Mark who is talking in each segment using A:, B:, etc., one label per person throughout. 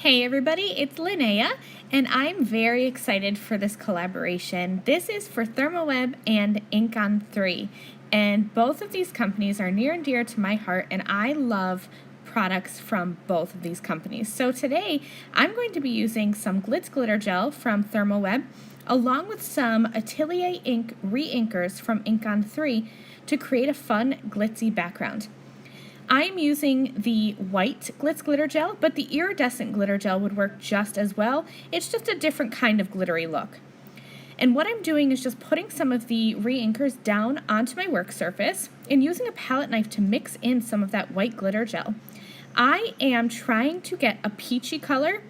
A: Hey everybody, it's Linnea, and I'm very excited for this collaboration. This is for ThermOWeb and InkOn3, and both of these companies are near and dear to my heart, and I love products from both of these companies. So today, I'm going to be using some Glitz Glitter Gel from ThermOWeb, along with some Atelier Ink Reinkers from InkOn3 to create a fun, glitzy background. I'm using the white Glitz Glitter Gel, but the iridescent glitter gel would work just as well. It's just a different kind of glittery look. And what I'm doing is just putting some of the reinkers down onto my work surface and using a palette knife to mix in some of that white glitter gel. I am trying to get a peachy color.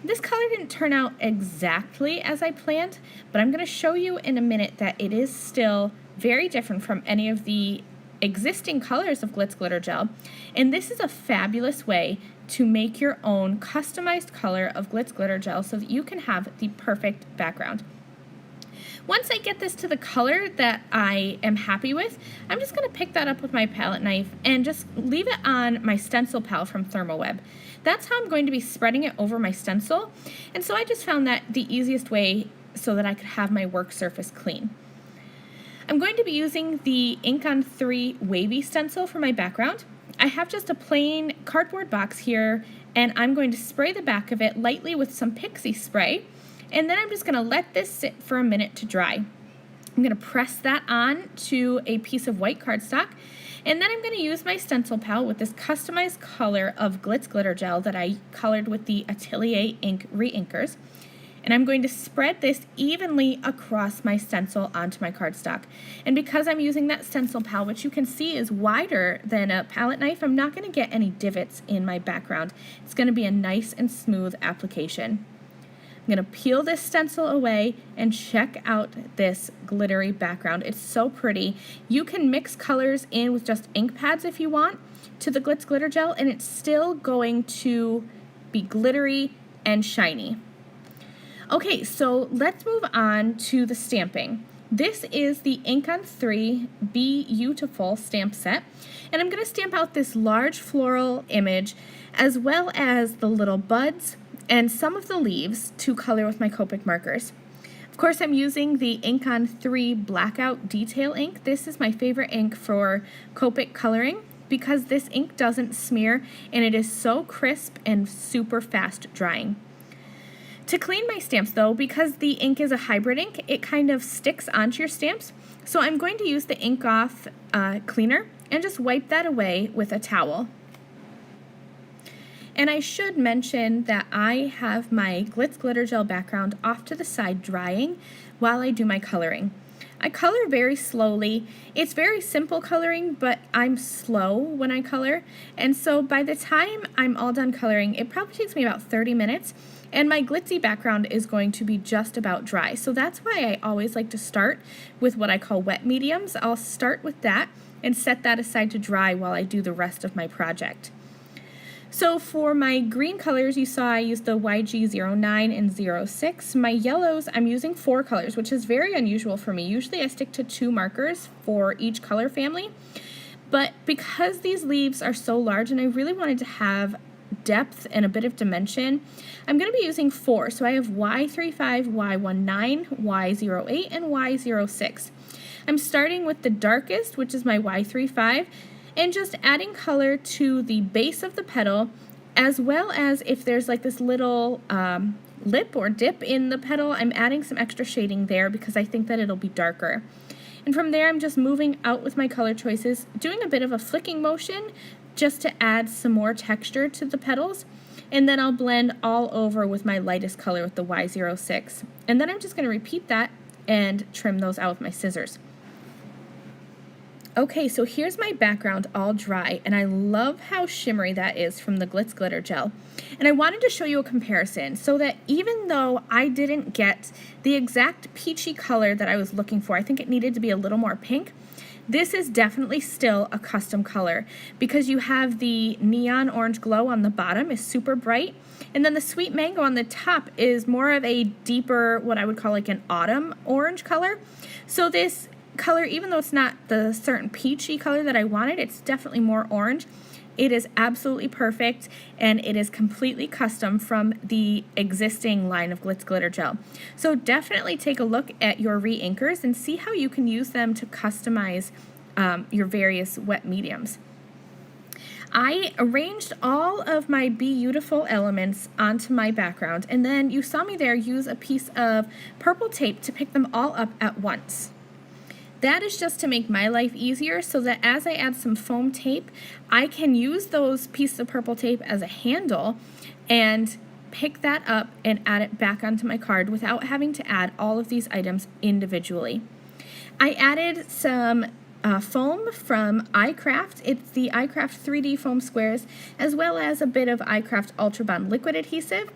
A: This color didn't turn out exactly as I planned, but I'm going to show you in a minute that it is still very different from any of the existing colors of Glitz Glitter Gel, and this is a fabulous way to make your own customized color of Glitz Glitter Gel so that you can have the perfect background. Once I get this to the color that I am happy with, I'm just going to pick that up with my palette knife and just leave it on my stencil pal from ThermOWeb. That's how I'm going to be spreading it over my stencil, and so I just found that the easiest way so that I could have my work surface clean. I'm going to be using the InkOn3 wavy stencil for my background. I have just a plain cardboard box here, and I'm going to spray the back of it lightly with some pixie spray, and then I'm just going to let this sit for a minute to dry. I'm going to press that on to a piece of white cardstock, and then I'm going to use my stencil pal with this customized color of Glitz Glitter Gel that I colored with the Atelier Ink Reinkers. And I'm going to spread this evenly across my stencil onto my cardstock. And because I'm using that stencil pal, which you can see is wider than a palette knife, I'm not going to get any divots in my background. It's going to be a nice and smooth application. I'm going to peel this stencil away and check out this glittery background. It's so pretty. You can mix colors in with just ink pads if you want to the Glitz Glitter Gel, and it's still going to be glittery and shiny. Okay, so let's move on to the stamping. This is the InkOn3 Beautiful stamp set, and I'm going to stamp out this large floral image as well as the little buds and some of the leaves to color with my Copic markers. Of course, I'm using the InkOn3 Blackout Detail ink. This is my favorite ink for Copic coloring because this ink doesn't smear and it is so crisp and super fast drying. To clean my stamps though, because the ink is a hybrid ink, it kind of sticks onto your stamps. So I'm going to use the ink off cleaner and just wipe that away with a towel. And I should mention that I have my Glitz Glitter Gel background off to the side drying while I do my coloring. I color very slowly. It's very simple coloring, but I'm slow when I color. And so by the time I'm all done coloring, it probably takes me about 30 minutes. And my glitzy background is going to be just about dry. So that's why I always like to start with what I call wet mediums. I'll start with that and set that aside to dry while I do the rest of my project. So for my green colors, you saw I used the YG09 and 06. My yellows, I'm using 4 colors, which is very unusual for me. Usually I stick to 2 markers for each color family. But because these leaves are so large and I really wanted to have depth and a bit of dimension, I'm going to be using 4. So I have Y35, Y19, Y08, and Y06. I'm starting with the darkest, which is my Y35, and just adding color to the base of the petal, as well as if there's like this little lip or dip in the petal, I'm adding some extra shading there because I think that it'll be darker. And from there, I'm just moving out with my color choices, doing a bit of a flicking motion just to add some more texture to the petals, and then I'll blend all over with my lightest color with the Y06. And then I'm just going to repeat that and trim those out with my scissors. Okay, so here's my background all dry, and I love how shimmery that is from the Glitz Glitter Gel. And I wanted to show you a comparison so that even though I didn't get the exact peachy color that I was looking for, I think it needed to be a little more pink, this is definitely still a custom color because you have the neon orange glow on the bottom is super bright, and then the sweet mango on the top is more of a deeper, what I would call like an autumn orange color. So this color, even though it's not the certain peachy color that I wanted, it's definitely more orange. It is absolutely perfect, and it is completely custom from the existing line of Glitz Glitter Gel. So definitely take a look at your reinkers and see how you can use them to customize your various wet mediums. I arranged all of my beautiful elements onto my background, and then you saw me there use a piece of purple tape to pick them all up at once. That is just to make my life easier, so that as I add some foam tape, I can use those pieces of purple tape as a handle and pick that up and add it back onto my card without having to add all of these items individually. I added some foam from iCraft. It's the iCraft 3D foam squares, as well as a bit of iCraft Ultra Bond liquid adhesive.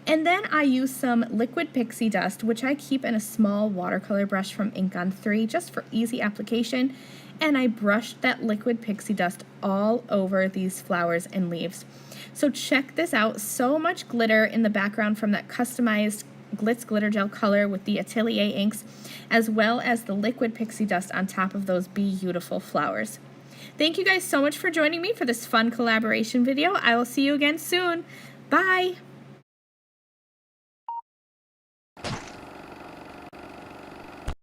A: And then I use some liquid pixie dust, which I keep in a small watercolor brush from InkOn3 just for easy application. And I brushed that liquid pixie dust all over these flowers and leaves. So check this out, so much glitter in the background from that customized Glitz Glitter Gel color with the Atelier inks, as well as the liquid pixie dust on top of those beautiful flowers. Thank you guys so much for joining me for this fun collaboration video. I will see you again soon. Bye!